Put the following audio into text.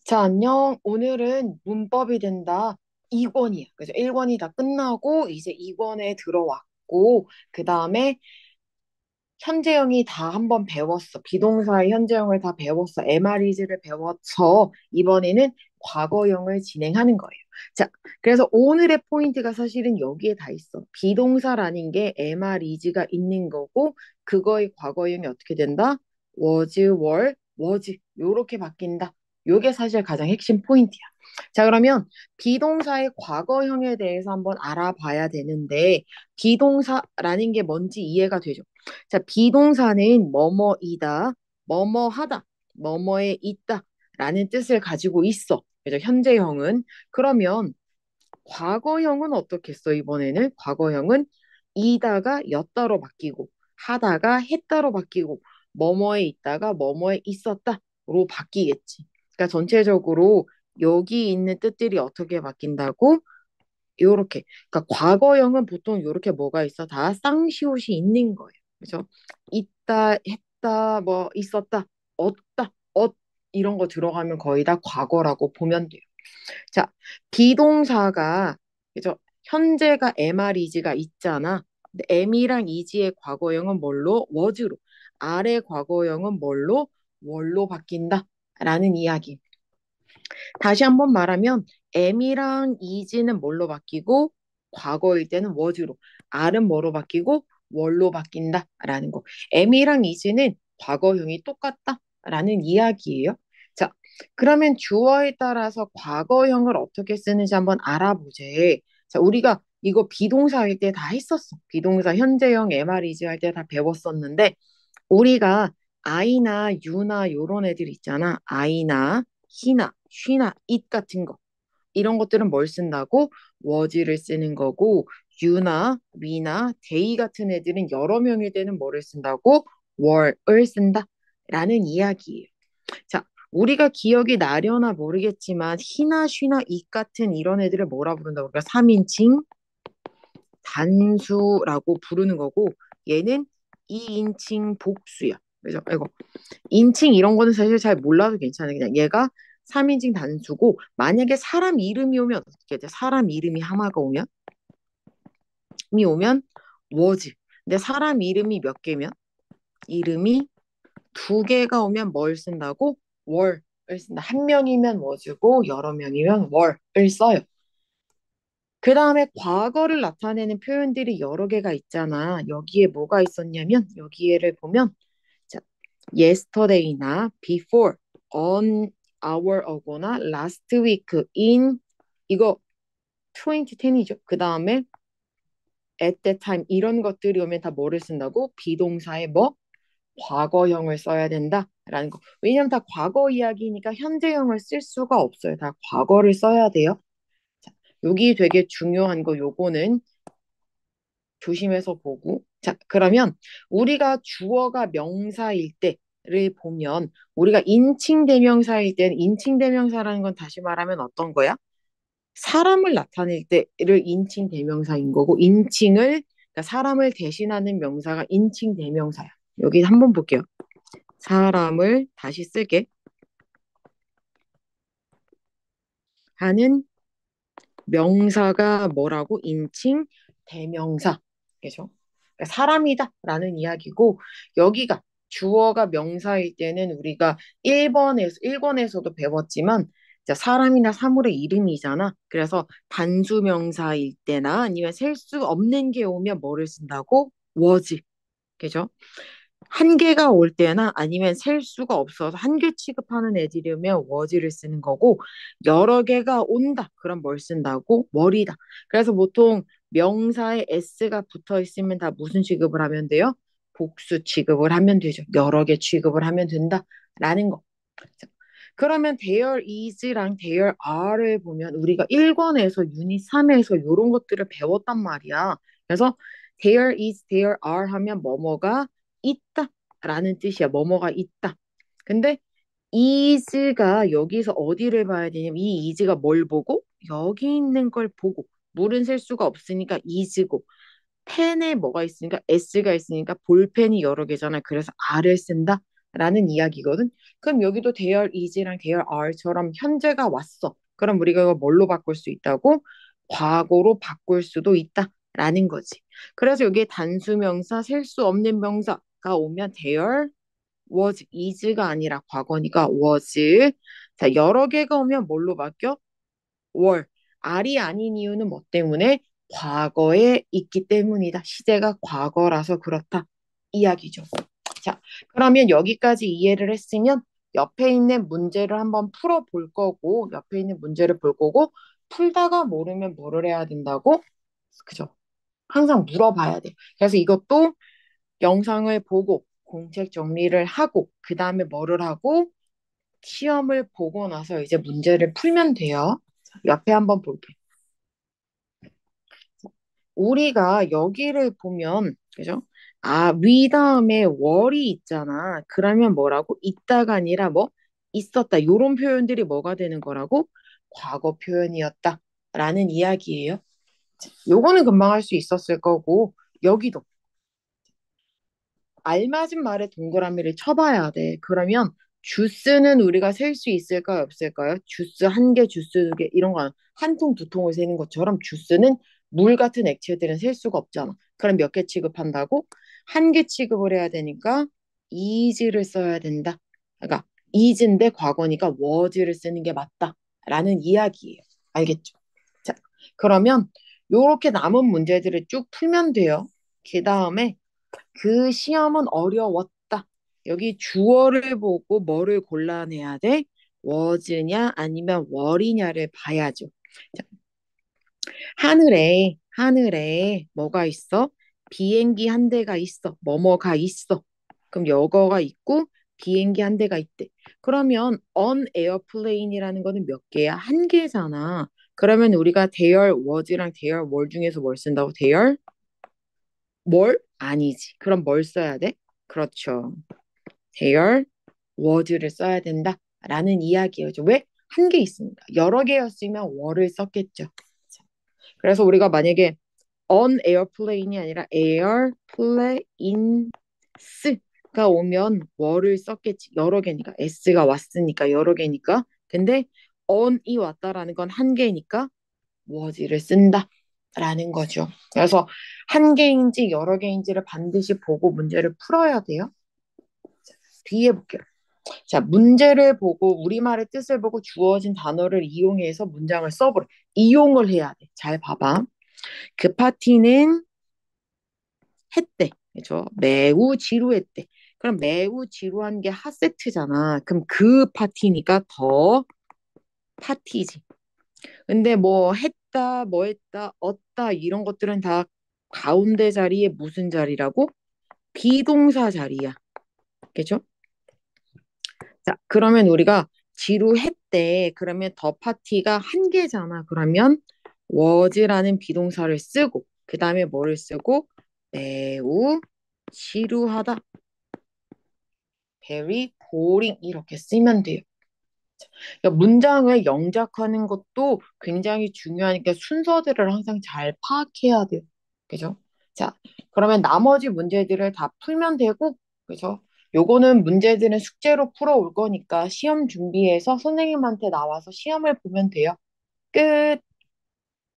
자, 안녕. 오늘은 문법이 된다. 2권이야. 그래서 1권이 다 끝나고 이제 2권에 들어왔고 그 다음에 현재형이 다 한번 배웠어. 비동사의 현재형을 다 배웠어. MREG를 배워서 이번에는 과거형을 진행하는 거예요. 자, 그래서 오늘의 포인트가 사실은 여기에 다 있어. 비동사라는 게 MREG가 있는 거고 그거의 과거형이 어떻게 된다? was, were, was 요렇게 바뀐다. 요게 사실 가장 핵심 포인트야. 자, 그러면 비동사의 과거형에 대해서 한번 알아봐야 되는데 비동사라는 게 뭔지 이해가 되죠? 자, 비동사는 뭐뭐이다, 뭐뭐하다, 뭐뭐에 있다 라는 뜻을 가지고 있어. 그죠? 현재형은. 그러면 과거형은 어떻겠어, 이번에는? 과거형은 이다가 였다로 바뀌고, 하다가 했다로 바뀌고, 뭐뭐에 있다가 뭐뭐에 있었다로 바뀌겠지. 그러니까 전체적으로 여기 있는 뜻들이 어떻게 바뀐다고? 요렇게. 그러니까 과거형은 보통 요렇게 뭐가 있어? 다 쌍시옷이 있는 거예요. 그죠? 있다, 했다, 뭐 있었다, 없다, 이런 거 들어가면 거의 다 과거라고 보면 돼요. 자, 비동사가 그죠? 현재가 MREG가 있잖아. 근데 M이랑 EG의 과거형은 뭘로? was로. R의 과거형은 뭘로? were로 바뀐다라는 이야기. 다시 한번 말하면 M이랑 is는 뭘로 바뀌고 과거일 때는 was로, R은 뭐로 바뀌고 were로 바뀐다라는 거. M이랑 is는 과거형이 똑같다라는 이야기예요. 자, 그러면 주어에 따라서 과거형을 어떻게 쓰는지 한번 알아보제. 자, 우리가 이거 비동사 할 때 다 했었어. 비동사 현재형 MREG 할 때 다 배웠었는데 우리가 I나 U나 요런 애들 있잖아. I나 he나, she나, it 같은 거. 이런 것들은 뭘 쓴다고? was를 쓰는 거고 you나 we나 they 같은 애들은 여러 명일 때는 뭐를 쓴다고? were을 쓴다. 라는 이야기예요. 자, 우리가 기억이 나려나 모르겠지만 he나, she나, it 같은 이런 애들을 뭐라 부른다고? 우리가 3인칭 단수라고 부르는 거고 얘는 2인칭 복수야. 그죠? 이거 인칭 이런 거는 사실 잘 몰라도 괜찮아. 그냥 얘가 3인칭 단수고 만약에 사람 이름이 오면 어떻게 돼? 사람 이름이 하나가 오면 was. 근데 사람 이름이 몇 개면 이름이 두 개가 오면 뭘 쓴다고? were을 쓴다. 한 명이면 was고 여러 명이면 were을 써요. 그 다음에 과거를 나타내는 표현들이 여러 개가 있잖아. 여기에 뭐가 있었냐면 여기에를 보면 자, yesterday나 before, on hour ago나 last week, in 이거 2010이죠. 그 다음에 at that time 이런 것들이 오면 다 뭐를 쓴다고? 비동사에 뭐? 과거형을 써야 된다라는 거. 왜냐면 다 과거 이야기니까 현재형을 쓸 수가 없어요. 다 과거를 써야 돼요. 자, 여기 되게 중요한 거 요거는 조심해서 보고. 자, 그러면 우리가 주어가 명사일 때를 보면 우리가 인칭 대명사일 때는 인칭 대명사라는 건 다시 말하면 어떤 거야? 사람을 나타낼 때를 인칭 대명사인 거고 인칭을 그러니까 사람을 대신하는 명사가 인칭 대명사야. 여기 한번 볼게요. 사람을 다시 쓰게 하는 명사가 뭐라고? 인칭 대명사. 그죠? 그러니까 사람이다라는 이야기고 여기가 주어가 명사일 때는 우리가 1권에서도 배웠지만 자, 사람이나 사물의 이름이잖아. 그래서 단수 명사일 때나 아니면 셀 수 없는 게 오면 뭐를 쓴다고? was. 그죠? 한 개가 올 때나 아니면 셀 수가 없어서 한 개 취급하는 애들이면 was를 쓰는 거고 여러 개가 온다. 그럼 뭘 쓴다고? were 다. 그래서 보통 명사에 s가 붙어 있으면 다 무슨 취급을 하면 돼요? 복수 취급을 하면 되죠. 여러 개 취급을 하면 된다라는 거. 자, 그러면 there is랑 there are를 보면 우리가 1권에서 유닛 3에서 이런 것들을 배웠단 말이야. 그래서 there is, there are 하면 뭐뭐가 있다라는 뜻이야. 뭐뭐가 있다. 근데 is가 여기서 어디를 봐야 되냐면 이 is가 뭘 보고? 여기 있는 걸 보고. 물은 셀 수가 없으니까 is고 펜에 뭐가 있으니까 s가 있으니까 볼펜이 여러 개잖아. 그래서 r을 쓴다. 라는 이야기거든. 그럼 여기도 대열 is랑 대열 are처럼 현재가 왔어. 그럼 우리가 이거 뭘로 바꿀 수 있다고? 과거로 바꿀 수도 있다라는 거지. 그래서 여기에 단수명사, 셀 수 없는 명사가 오면 대열 was is가 아니라 과거니까 was. 자, 여러 개가 오면 뭘로 바뀌어? were. R이 아닌 이유는 뭐 때문에? 과거에 있기 때문이다. 시제가 과거라서 그렇다. 이야기죠. 자, 그러면 여기까지 이해를 했으면 옆에 있는 문제를 한번 풀어볼 거고, 옆에 있는 문제를 볼 거고, 풀다가 모르면 뭐를 해야 된다고? 그죠? 항상 물어봐야 돼. 그래서 이것도 영상을 보고, 공책 정리를 하고, 그 다음에 뭐를 하고, 시험을 보고 나서 이제 문제를 풀면 돼요. 자, 옆에 한번 볼게. 우리가 여기를 보면, 그죠? 아, 위 다음에 월이 있잖아. 그러면 뭐라고? 있다가 아니라 뭐? 있었다. 요런 표현들이 뭐가 되는 거라고? 과거 표현이었다. 라는 이야기예요. 요거는 금방 할 수 있었을 거고, 여기도 알맞은 말에 동그라미를 쳐봐야 돼. 그러면 주스는 우리가 셀 수 있을까요? 없을까요? 주스 한 개, 주스 두 개, 이런 거 한 통, 두 통을 세는 것처럼 주스는 물 같은 액체들은 셀 수가 없잖아. 그럼 몇 개 취급한다고? 한 개 취급을 해야 되니까 is를 써야 된다. 그러니까 is인데 과거니까 was를 쓰는 게 맞다라는 이야기예요. 알겠죠? 자, 그러면 요렇게 남은 문제들을 쭉 풀면 돼요. 그 다음에 그 시험은 어려웠다. 여기 주어를 보고 뭐를 골라내야 돼? was냐 아니면 were냐를 봐야죠. 자, 하늘에 뭐가 있어? 비행기 한 대가 있어. 뭐뭐가 있어. 그럼 여거가 있고 비행기 한 대가 있대. 그러면 on airplane이라는 거는 몇 개야? 한 개잖아. 그러면 우리가 대열 was랑 대열 were 중에서 뭘 쓴다고? 대열 뭘? 아니지. 그럼 뭘 써야 돼? 그렇죠. 대열 was를 써야 된다라는 이야기예요. 왜? 한 개 있습니다. 여러 개였으면 were를 썼겠죠. 그래서 우리가 만약에 on airplane이 아니라 airplanes가 오면 were를 썼겠지. 여러 개니까. s가 왔으니까 여러 개니까. 근데 on이 왔다라는 건 한 개니까 was를 쓴다라는 거죠. 그래서 한 개인지 여러 개인지를 반드시 보고 문제를 풀어야 돼요. 뒤에 볼게요. 자, 문제를 보고 우리말의 뜻을 보고 주어진 단어를 이용해서 문장을 써보래. 이용을 해야 돼. 잘 봐봐. 그 파티는 했대. 그죠? 매우 지루했대. 그럼 매우 지루한 게 핫세트잖아. 그럼 그 파티니까 더 파티지. 근데 뭐 했다, 뭐 했다, 얻다 이런 것들은 다 가운데 자리에 무슨 자리라고? 비동사 자리야. 그죠? 자, 그러면 우리가 지루했대. 그러면 더 파티가 한 개잖아. 그러면 was라는 비동사를 쓰고 그 다음에 뭐를 쓰고 매우 지루하다. very boring 이렇게 쓰면 돼요. 그러니까 문장을 영작하는 것도 굉장히 중요하니까 순서들을 항상 잘 파악해야 돼요. 그죠? 자, 그러면 나머지 문제들을 다 풀면 되고, 그죠? 요거는 문제들은 숙제로 풀어올 거니까 시험 준비해서 선생님한테 나와서 시험을 보면 돼요. 끝.